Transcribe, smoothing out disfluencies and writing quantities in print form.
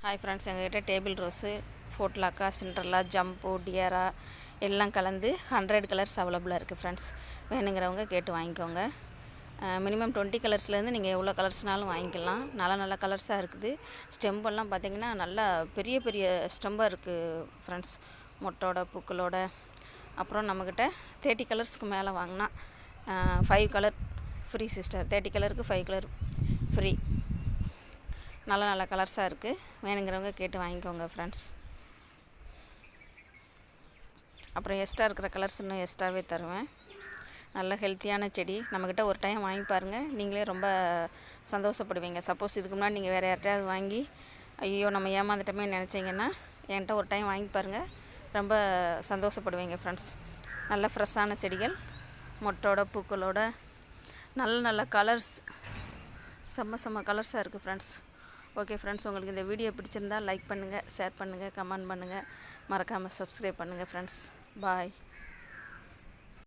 Hi friends, எங்ககிட்ட table rose, ஃபோட்லாக்கா, Cinderella, jumbo, டியரா எல்லாம் கலந்து 100 கலர்ஸ் அவைலபிளாக இருக்குது ஃப்ரெண்ட்ஸ். வேணுங்கிறவங்க கேட்டு வாங்கிக்கோங்க. மினிமம் 20 கலர்ஸ்லேருந்து நீங்கள் எவ்வளோ கலர்ஸ்னாலும் வாங்கிக்கலாம். நல்ல கலர்ஸாக இருக்குது. ஸ்டெம்பெல்லாம் பார்த்திங்கன்னா நல்லா பெரிய பெரிய ஸ்டெம்பாக இருக்குது ஃப்ரெண்ட்ஸ், மொட்டோட பூக்களோட. அப்புறம் நம்மக்கிட்ட 30 கலர்ஸ்க்கு மேலே வாங்கினா 5 கலர் ஃப்ரீ சிஸ்டர். 30 கலருக்கு 5 கலர் ஃப்ரீ. நல்ல கலர்ஸாக இருக்குது. வேணுங்கிறவங்க கேட்டு வாங்கிக்கோங்க ஃப்ரெண்ட்ஸ். அப்புறம் எக்ஸ்ட்ரா இருக்கிற கலர்ஸ் இன்னும் எக்ஸ்ட்ராவே தருவேன். நல்ல ஹெல்த்தியான செடி. நம்மக்கிட்ட ஒரு டைம் வாங்கி பாருங்கள், நீங்களே ரொம்ப சந்தோஷப்படுவீங்க. சப்போஸ் இதுக்கு முன்னாடி நீங்கள் வேறு யார்கிட்டையாவது வாங்கி ஐயோ நம்ம ஏமாந்துட்டோமே நினச்சிங்கன்னா என்கிட்ட ஒரு டைம் வாங்கி பாருங்கள், ரொம்ப சந்தோஷப்படுவீங்க ஃப்ரெண்ட்ஸ். நல்ல ஃப்ரெஷ்ஷான செடிகள், மொட்டோட பூக்களோட, நல்ல கலர்ஸ், செம்ம கலர்ஸாக இருக்குது ஃப்ரெண்ட்ஸ். ஓகே ஃப்ரெண்ட்ஸ், உங்களுக்கு இந்த வீடியோ பிடிச்சிருந்தால் லைக் பண்ணுங்கள், ஷேர் பண்ணுங்கள், கமெண்ட் பண்ணுங்கள், மறக்காமல் சப்ஸ்கிரைப் பண்ணுங்கள் ஃப்ரெண்ட்ஸ். பாய்.